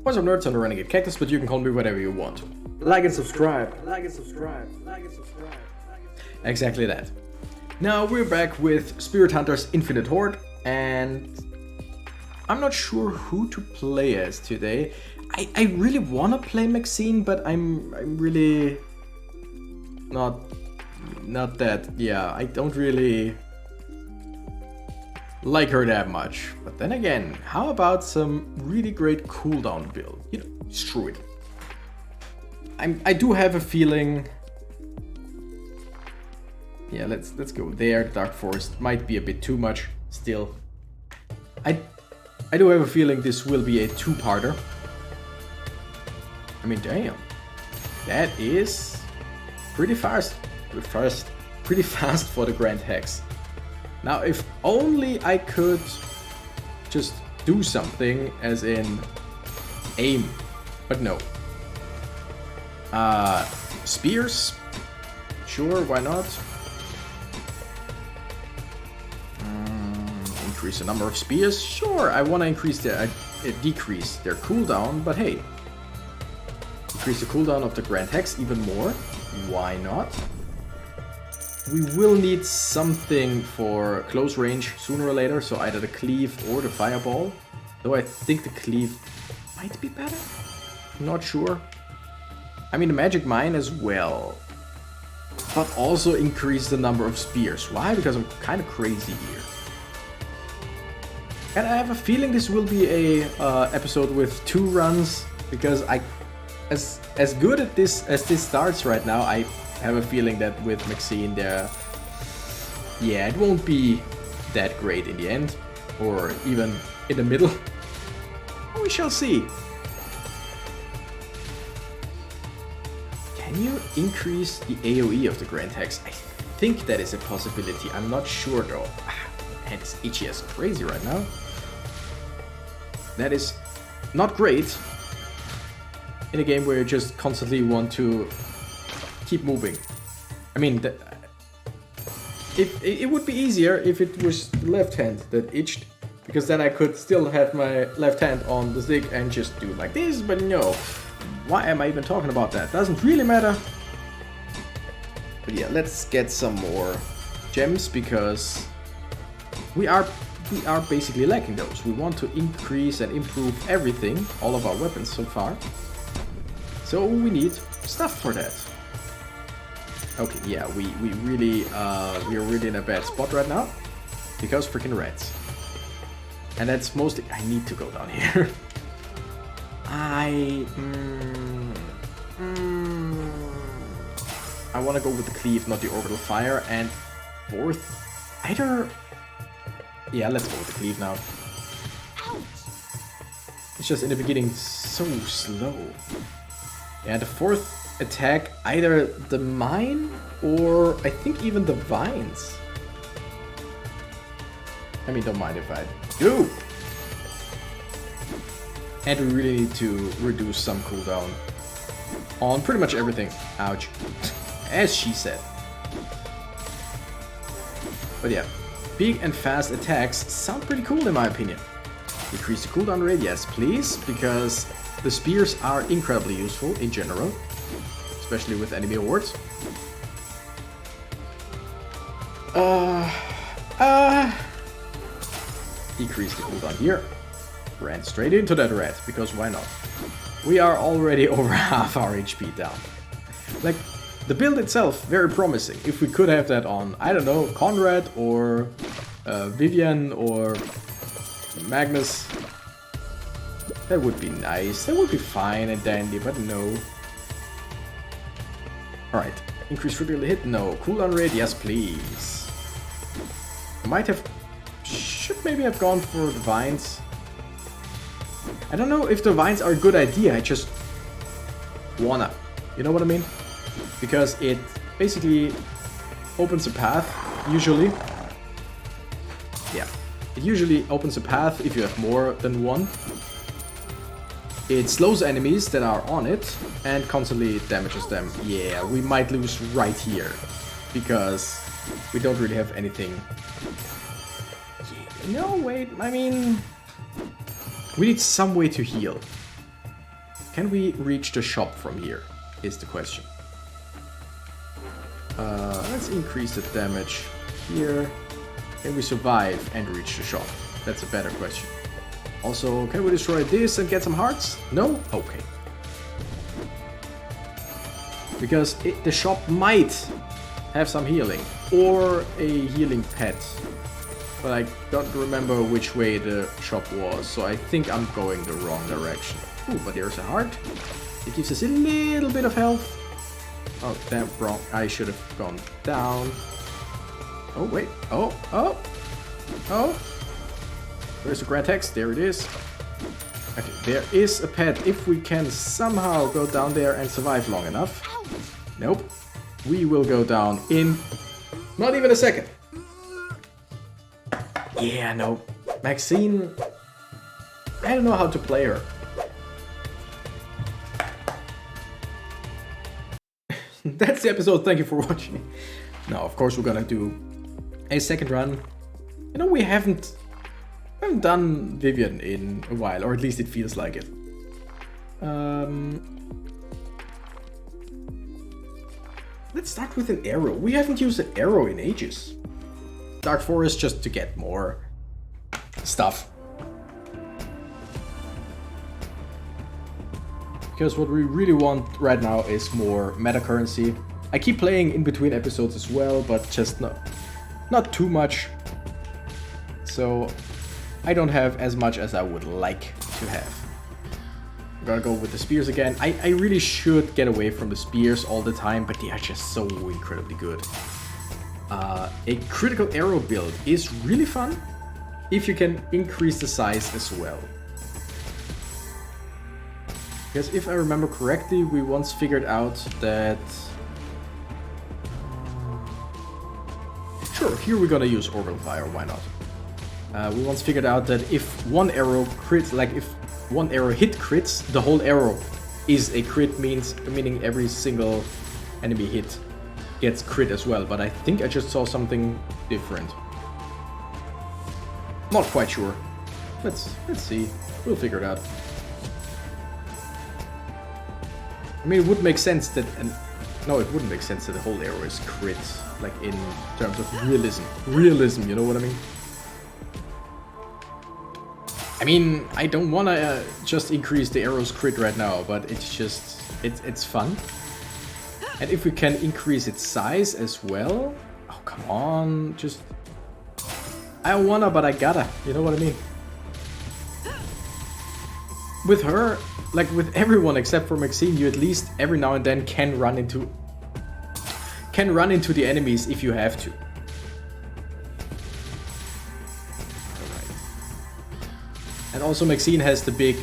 What's up, nerds? I'm the Renegade Cactus, but you can call me whatever you want. Like and subscribe. Like and subscribe. Like and subscribe. Exactly that. Now we're back with Spirit Hunters Infinite Horde, and I'm not sure who to play as today. I really want to play Maxine, but I'm really not that. Yeah, I don't really like her that much. But then again, how about some really great cooldown build? You know, screw it. I do have a feeling. Yeah, let's go there. The Dark Forest might be a bit too much still. I do have a feeling this will be a two-parter. I mean, damn. That is pretty fast. Pretty fast for the Grand Hex. Now, if only I could just do something, as in aim, but no. Spears? Sure, why not? Increase the number of spears? Sure, I want to decrease their cooldown, but hey. Increase the cooldown of the Grand Hex even more. Why not? We will need something for close range sooner or later, so either the cleave or the fireball. Though I think the cleave might be better. Not sure. I mean, the magic mine as well. But also increase the number of spears. Why? Because I'm kind of crazy here. And I have a feeling this will be a episode with 2 runs, because as good at this as this starts right now, I have a feeling that with Maxine there, yeah, it won't be that great in the end, or even in the middle. We shall see. Can you increase the AoE of the Grand Hex? I think that is a possibility. I'm not sure though. And it's itchy as crazy right now. That is not great in a game where you just constantly want to keep moving. I mean, it would be easier if it was the left hand that itched, because then I could still have my left hand on the stick and just do like this, but no. Why am I even talking about that? Doesn't really matter. But yeah, let's get some more gems, because we are basically lacking those. We want to increase and improve everything, all of our weapons so far. So we need stuff for that. Okay, yeah, we are really in a bad spot right now, because freaking rats. And that's mostly. I need to go down here. I want to go with the cleave, not the orbital fire. And fourth, either. Yeah, let's go with the cleave now. It's just in the beginning so slow. Yeah, the fourth attack, either the mine or I think even the vines. I mean, don't mind if I do. And we really need to reduce some cooldown on pretty much everything. Ouch. As she said. But yeah, big and fast attacks sound pretty cool in my opinion. Decrease the cooldown rate, yes please, because the spears are incredibly useful in general, especially with enemy hordes. Decrease the cooldown here. Ran straight into that rat, because why not? We are already over half our HP down. Like, the build itself, very promising. If we could have that on, I don't know, Conrad or Vivian or Magnus, that would be nice. That would be fine and dandy, but no. Alright, increase critical hit? No. Cooldown rate? Yes, please. Should maybe have gone for the vines. I don't know if the vines are a good idea, I just wanna. You know what I mean? Because it basically opens a path, usually. Yeah. It usually opens a path if you have more than one. It slows enemies that are on it and constantly damages them. Yeah, we might lose right here, because we don't really have anything. No, wait, I mean, we need some way to heal. Can we reach the shop from here? Is the question. Let's increase the damage here. Can we survive and reach the shop? That's a better question. Also, can we destroy this and get some hearts? No? Okay. Because the shop might have some healing. Or a healing pet. But I don't remember which way the shop was. So I think I'm going the wrong direction. Ooh, but there's a heart. It gives us a little bit of health. Oh, damn, wrong. I should have gone down. Oh, wait. Oh. Where's the Gratex? There it is. Okay, there is a pet. If we can somehow go down there and survive long enough. Nope. We will go down in not even a second. Yeah, no. Maxine, I don't know how to play her. That's the episode. Thank you for watching. Now, of course, we're gonna do a second run. You know, we haven't done Vivian in a while, or at least it feels like it. Let's start with an arrow. We haven't used an arrow in ages. Dark Forest just to get more stuff. Because what we really want right now is more meta currency. I keep playing in between episodes as well, but just not too much. So I don't have as much as I would like to have. I'm gonna go with the spears again. I really should get away from the spears all the time, but they are just so incredibly good. A critical arrow build is really fun if you can increase the size as well. Because if I remember correctly, we once figured out that... Sure, here we're gonna use orbital fire, why not? We once figured out that if one arrow crits, like if one arrow hit crits, the whole arrow is a crit, meaning every single enemy hit gets crit as well. But I think I just saw something different. Not quite sure. Let's see. We'll figure it out. I mean, it would make sense that... No, it wouldn't make sense that the whole arrow is crit. Like, in terms of realism. Realism, you know what I mean? I mean, I don't want to just increase the arrow's crit right now, but it's just... It's fun. And if we can increase its size as well... Oh, come on. Just... I don't wanna, but I gotta. You know what I mean? With her... Like with everyone except for Maxine, you at least every now and then can run into the enemies if you have to. Alright. And also Maxine has the big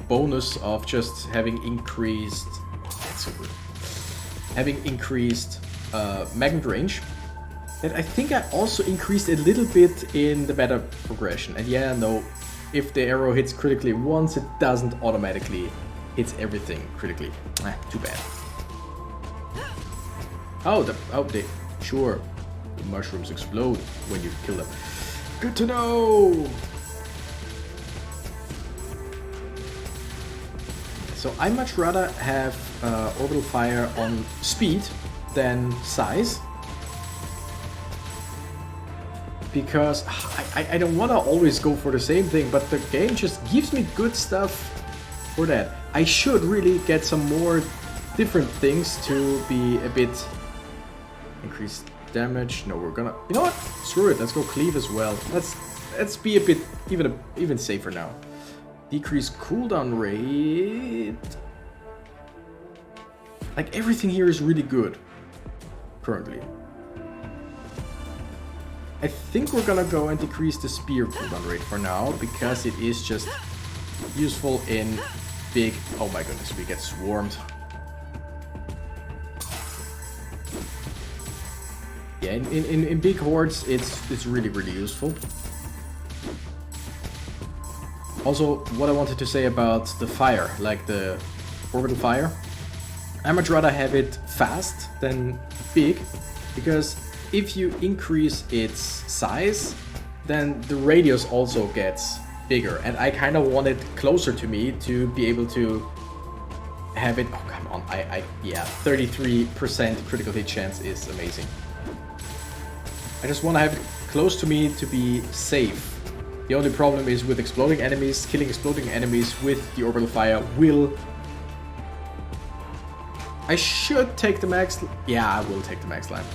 bonus of just having increased magnet range. And I think I also increased a little bit in the meta progression. And yeah, no. If the arrow hits critically once, it doesn't automatically hit everything critically. Too bad. Sure. The mushrooms explode when you kill them. Good to know! So I much rather have orbital fire on speed than size. Because I don't want to always go for the same thing, but the game just gives me good stuff for that. I should really get some more different things to be a bit increased damage. No, we're gonna... You know what? Screw it. Let's go cleave as well. Let's be a bit even safer now. Decrease cooldown rate. Like everything here is really good currently. I think we're gonna go and decrease the spear cooldown rate for now, because it is just useful in big... Oh my goodness, we get swarmed. Yeah, in big hordes, it's really useful. Also, what I wanted to say about the fire, like the orbital fire, I much rather have it fast than big, because if you increase its size, then the radius also gets bigger, and I kind of want it closer to me to be able to have it. Oh, come on, yeah, 33% critical hit chance is amazing. I just want to have it close to me to be safe. The only problem is with exploding enemies, killing exploding enemies with the orbital fire will... I should take the max... Yeah, I will take the max life.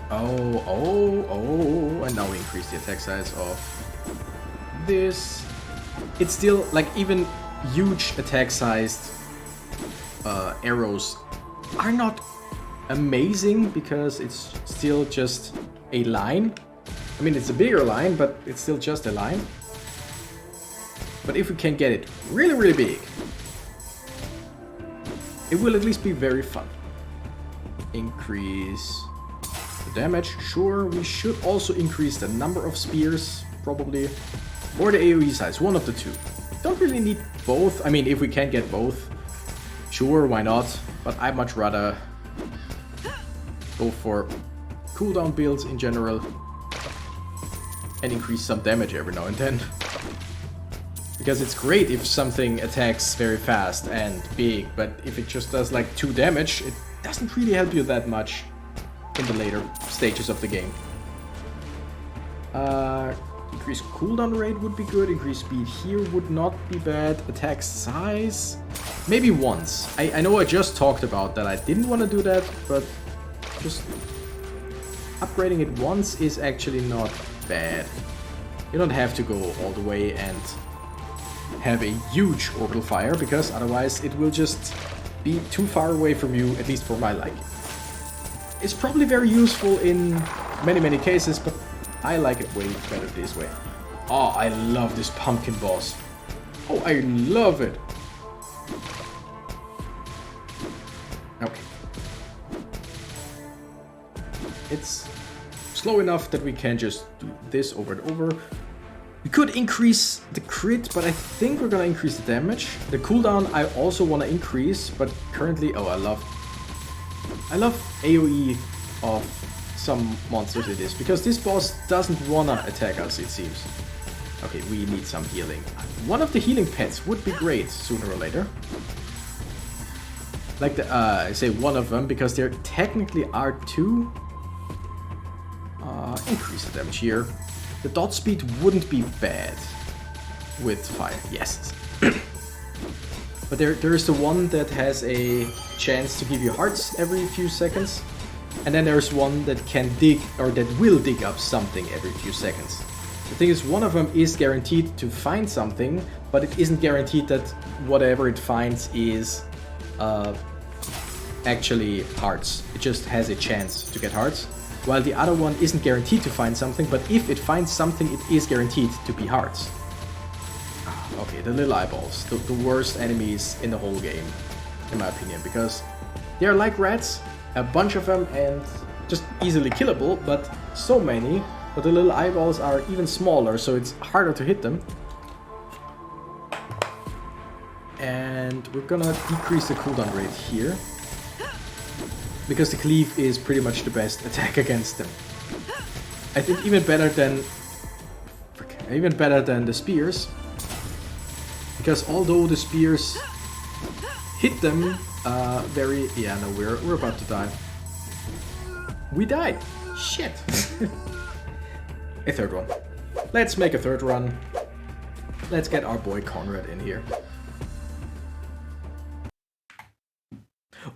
Oh, and now we increase the attack size of this. It's still, like, even huge attack sized arrows are not amazing because it's still just a line. I mean, it's a bigger line, but it's still just a line. But if we can get it really, really big, it will at least be very fun. Increase the damage, sure. We should also increase the number of spears, probably. Or the AoE size, one of the two. Don't really need both. I mean, if we can get both, sure, why not? But I'd much rather go for cooldown builds in general and increase some damage every now and then. Because it's great if something attacks very fast and big, but if it just does like 2 damage, it doesn't really help you that much in the later stages of the game. Increase cooldown rate would be good, increase speed here would not be bad, attack size, maybe once. I know I just talked about that I didn't want to do that, but just upgrading it once is actually not bad. You don't have to go all the way and have a huge orbital fire, because otherwise it will just be too far away from you, at least for my liking. It's probably very useful in many cases, but I like it way better this way. Oh, I love this pumpkin boss. Oh, I love it. Okay. It's slow enough that we can just do this over and over. We could increase the crit, but I think we're gonna increase the damage. The cooldown I also want to increase, but currently... Oh, I love AoE of some monsters it is, because this boss doesn't wanna attack us, it seems. Okay, we need some healing. One of the healing pets would be great sooner or later. Like the, I say one of them, because there technically are 2. Increase the damage here. The dot speed wouldn't be bad with fire, yes. But there is the one that has a chance to give you hearts every few seconds. And then there's one that can dig, or that will dig up something every few seconds. The thing is, one of them is guaranteed to find something, but it isn't guaranteed that whatever it finds is actually hearts. It just has a chance to get hearts. While the other one isn't guaranteed to find something, but if it finds something, it is guaranteed to be hearts. Okay, the little eyeballs, the worst enemies in the whole game, in my opinion, because they're like rats, a bunch of them, and just easily killable, but so many, but the little eyeballs are even smaller, so it's harder to hit them. And we're gonna decrease the cooldown rate here, because the cleave is pretty much the best attack against them. I think even better than the spears, because although the spears hit them very... Yeah, no, we're about to die. We died. Shit. A third one. Let's make a third run. Let's get our boy Conrad in here.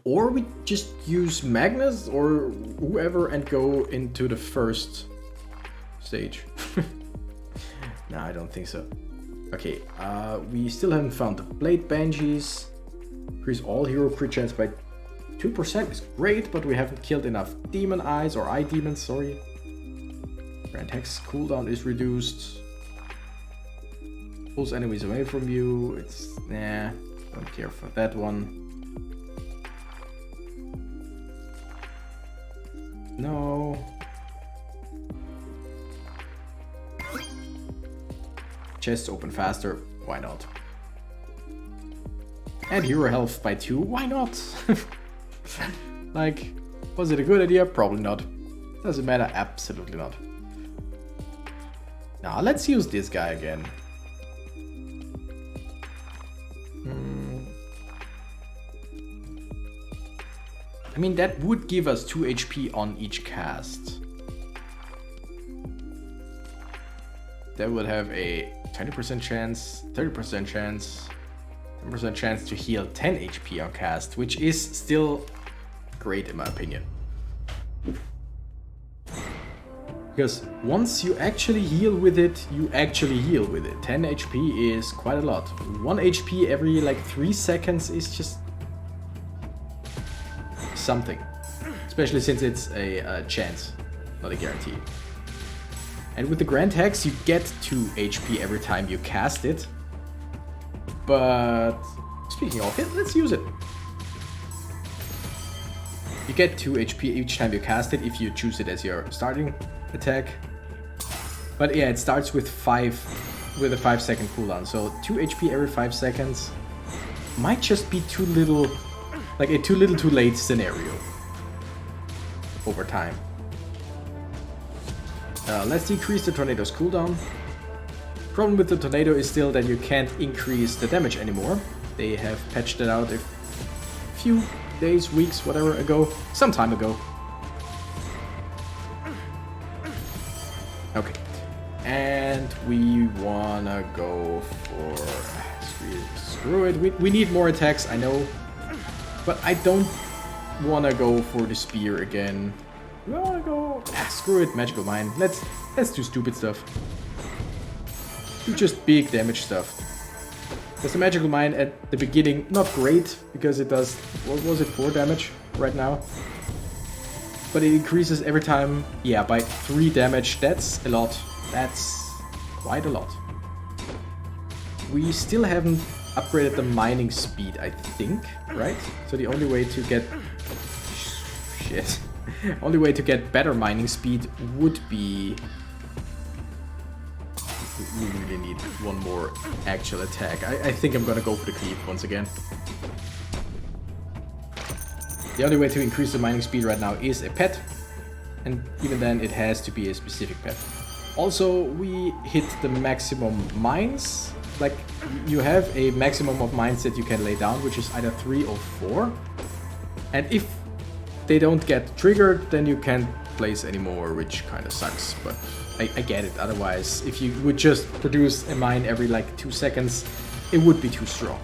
Or we just use Magnus or whoever and go into the first stage. No, I don't think so. Okay, we still haven't found the Blade Banshees. Increase all hero crit chance by 2% is great, but we haven't killed enough demon eyes, or eye demons, sorry. Grand Hex cooldown is reduced. Pulls enemies away from you. It's... nah, don't care for that one. No. Chests open faster, why not? And hero health by 2, why not? Like, was it a good idea? Probably not. Does it matter? Absolutely not. Now let's use this guy again. I mean, that would give us 2 HP on each cast. That would have a 20% chance, 30% chance, 10% chance to heal 10 HP on cast, which is still great in my opinion. Because once you actually heal with it, you actually heal with it. 10 HP is quite a lot. 1 HP every like 3 seconds is just something. Especially since it's a chance, not a guarantee. And with the Grand Hex, you get 2 HP every time you cast it. But speaking of it, let's use it. You get 2 HP each time you cast it if you choose it as your starting attack. But yeah, it starts with a 5-second cooldown. So 2 HP every 5 seconds might just be too little, like a too little too late scenario over time. Let's decrease the tornado's cooldown. Problem with the tornado is still that you can't increase the damage anymore. They have patched it out a few days, weeks, whatever ago, some time ago. Okay, and we wanna go for screw it. We need more attacks, I know, but I don't wanna go for the spear again. We wanna go screw it, magical mine. Let's do stupid stuff. Do just big damage stuff. Because the magical mine at the beginning, not great, because it does, what was it, 4 damage right now? But it increases every time, yeah, by 3 damage. That's a lot. That's quite a lot. We still haven't upgraded the mining speed, I think, right? So the only way to get... Shit. Only way to get better mining speed would be... We really need one more actual attack. I think I'm gonna go for the cleave once again. The only way to increase the mining speed right now is a pet. And even then it has to be a specific pet. Also, we hit the maximum mines. Like, you have a maximum of mines that you can lay down, which is either 3 or 4. And if they don't get triggered, then you can't place anymore, which kind of sucks. But I get it. Otherwise, if you would just produce a mine every like 2 seconds, it would be too strong.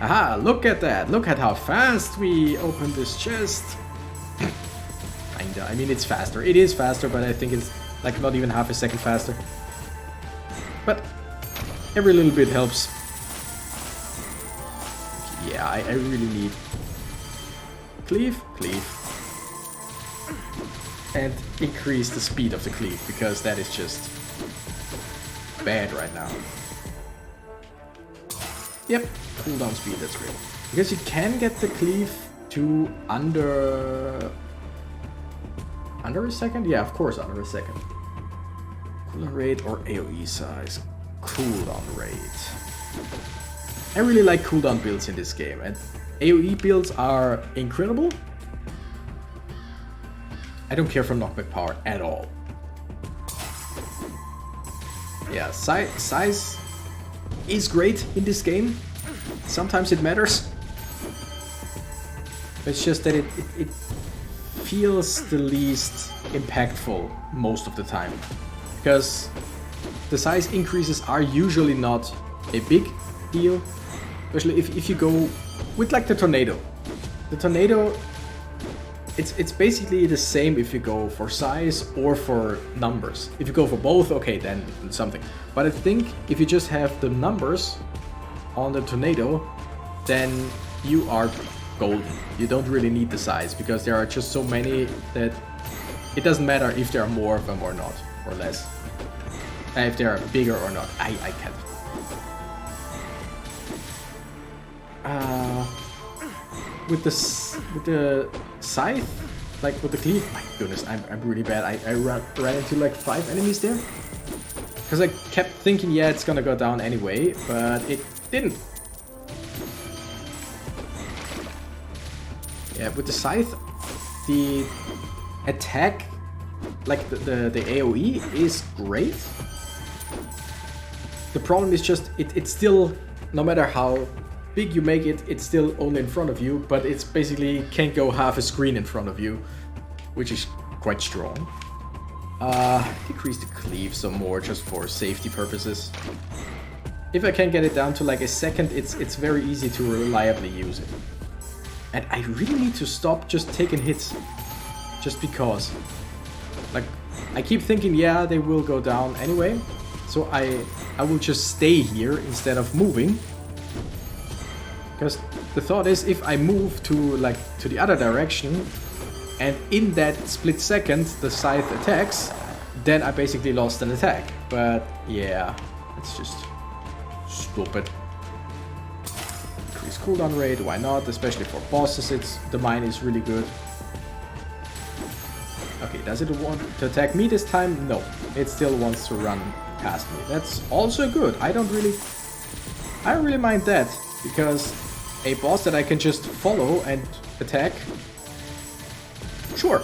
Aha, look at that. Look at how fast we open this chest. Kinda. I mean, it's faster. It is faster, but I think it's like not even half a second faster. But every little bit helps. Yeah, I really need cleave. And increase the speed of the cleave, because that is just bad right now. Yep, cooldown speed, that's great. Because you can get the cleave to under a second? Yeah, of course, under a second. Cooldown rate or AoE size? Cooldown rate. I really like cooldown builds in this game, and AoE builds are incredible. I don't care for knockback power at all. Yeah, size is great in this game. Sometimes it matters. It's just that it feels the least impactful most of the time. Because the size increases are usually not a big deal. Especially if you go with like the tornado. The tornado, it's basically the same if you go for size or for numbers. If you go for both, okay, then something. But I think if you just have the numbers on the tornado, then you are golden. You don't really need the size, because there are just so many that it doesn't matter if there are more of them or not, or less. And if they are bigger or not, I can't. With the scythe, like with the cleave, my goodness, I'm really bad. I ran into like 5 enemies there. Because I kept thinking, yeah, it's gonna go down anyway, but it didn't. Yeah, with the scythe, the attack, like the AoE is great, The problem is just, it's still, no matter how big you make it, it's still only in front of you, but it's basically can't go half a screen in front of you, which is quite strong. Decrease the cleave some more just for safety purposes. If I can get it down to like a second, it's very easy to reliably use it. And I really need to stop just taking hits, just because. Like, I keep thinking, yeah, they will go down anyway, so I will just stay here instead of moving. Because the thought is, if I move to the other direction, and in that split second the scythe attacks, then I basically lost an attack. But yeah, it's just stupid. Increase cooldown rate, why not? Especially for bosses, the mine is really good. Okay, does it want to attack me this time? No, it still wants to run past me. That's also good. I don't really mind that, because a boss that I can just follow and attack, sure.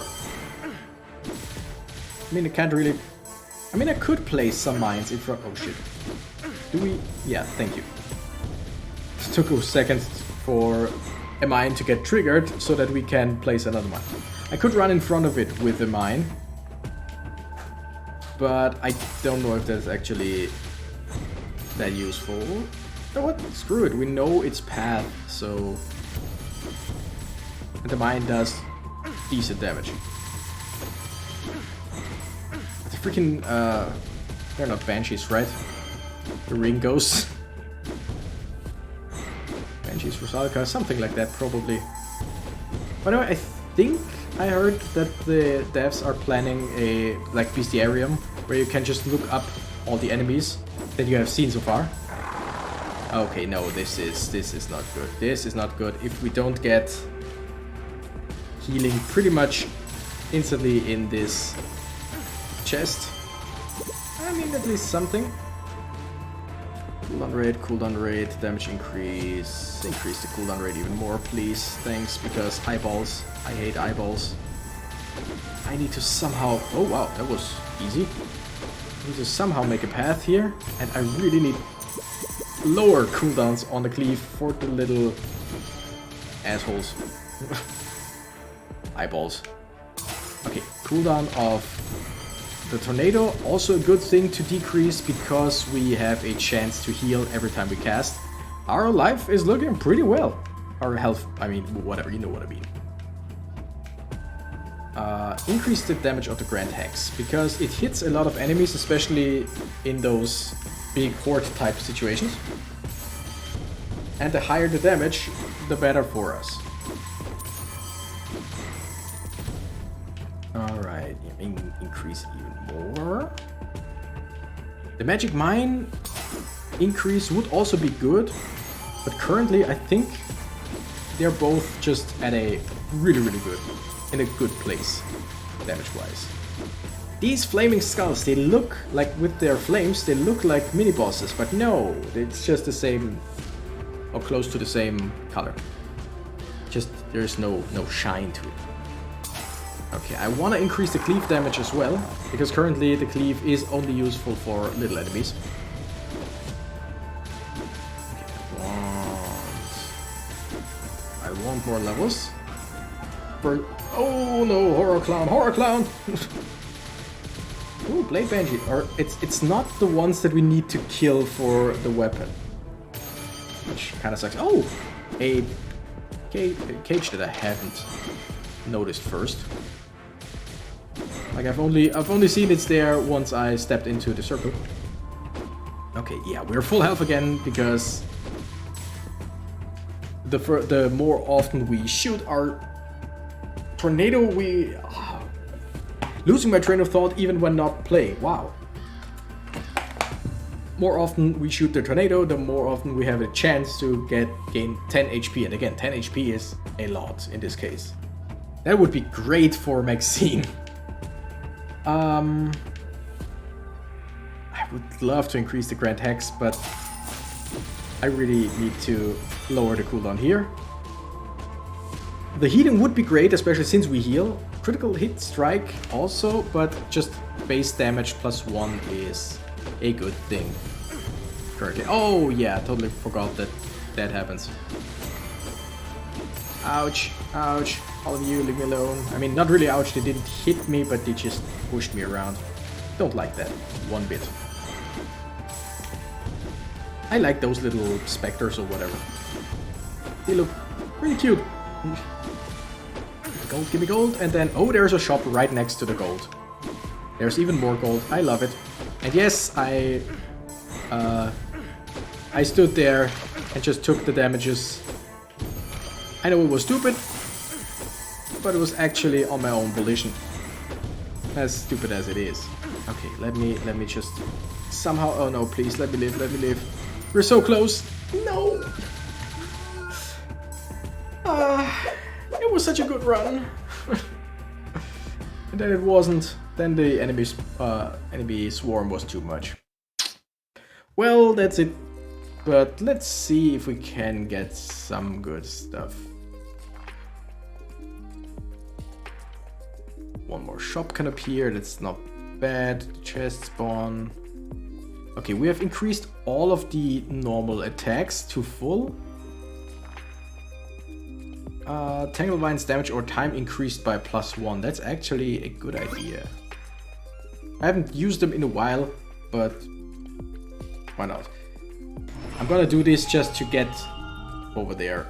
I mean, I could place some mines in front. Oh shit. Do we? Yeah, thank you. It took a second for a mine to get triggered so that we can place another mine. I could run in front of it with a mine, but I don't know if that's actually that useful. You know what? Screw it. We know its path, so... And the mine does decent damage. The freaking... they're not banshees, right? The ring ghosts. Banshees, Rusalka, something like that, probably. By the way, I think I heard that the devs are planning a bestiarium where you can just look up all the enemies that you have seen so far. Okay, no, this is not good. This is not good. If we don't get healing pretty much instantly in this chest, I mean, at least something. Cooldown rate, damage increase. Increase the cooldown rate even more, please. Thanks, because eyeballs. I hate eyeballs. I need to somehow... Oh wow, that was easy. I need to somehow make a path here, and I really need lower cooldowns on the cleave for the little assholes. Eyeballs. Okay, cooldown of the tornado, also a good thing to decrease because we have a chance to heal every time we cast. Our life is looking pretty well. Our health, I mean, whatever, you know what I mean. Increase the damage of the Grand Hex, because it hits a lot of enemies, especially in those big horde type situations. And the higher the damage, the better for us. Alright, increase even more. The magic mine increase would also be good, but currently I think they're both just at a really good, in a good place, damage-wise. These flaming skulls, they look like, with their flames, they look like mini-bosses, but no, it's just the same, or close to the same color. Just, there's no shine to it. Okay, I want to increase the cleave damage as well, because currently the cleave is only useful for little enemies. Okay, I want more levels. Oh no, horror clown! Ooh, blade banshee. Or it's not the ones that we need to kill for the weapon, which kind of sucks. Oh, a cage that I haven't noticed first. Like I've only seen it's there once I stepped into the circle. Okay, yeah, we're full health again because the more often we shoot our tornado, losing my train of thought even when not playing. Wow. More often we shoot the tornado, the more often we have a chance to gain 10 HP. And again, 10 HP is a lot in this case. That would be great for Maxine. I would love to increase the Grand Hex, but I really need to lower the cooldown here. The healing would be great, especially since we heal. Critical hit strike also, but just base damage +1 is a good thing. currently. Oh yeah, I totally forgot that that happens. Ouch, ouch. All of you, leave me alone. I mean, not really ouch, they didn't hit me, but they just pushed me around. Don't like that one bit. I like those little specters or whatever. They look pretty cute. Gold, give me gold, and then, oh, there's a shop right next to the gold. There's even more gold. I love it. And yes, I stood there and just took the damages. I know it was stupid, but it was actually on my own volition. As stupid as it is. Okay, let me just somehow. Oh no, please let me live. Let me live. We're so close. No. It was such a good run. And then it wasn't. Then the enemy swarm was too much. Well, that's it. But let's see if we can get some good stuff. One more shop can appear. That's not bad. Chest spawn. Okay, we have increased all of the normal attacks to full. Tangle Vine's damage or time increased by +1. That's actually a good idea. I haven't used them in a while, but why not? I'm gonna do this just to get over there.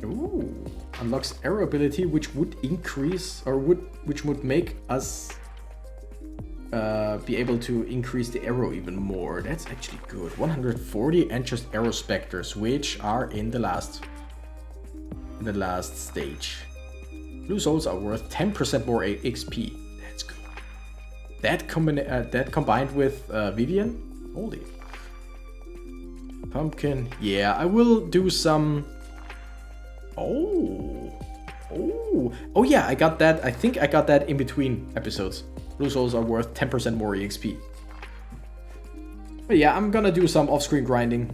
Ooh, unlocks arrow ability, which would increase, or which would make us be able to increase the arrow even more. That's actually good. 140 and just arrow specters, which are in the last stage. Blue souls are worth 10% more XP. That's good. That combined with Vivian, holy. Pumpkin, yeah, I will do some. Oh yeah, I got that. I think I got that in between episodes. Blue souls are worth 10% more EXP. But yeah, I'm gonna do some off-screen grinding,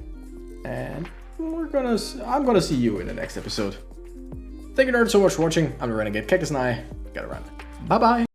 and I'm gonna see you in the next episode. Thank you nerds so much for watching. I'm the Renegade Cactus and I gotta run. Bye bye.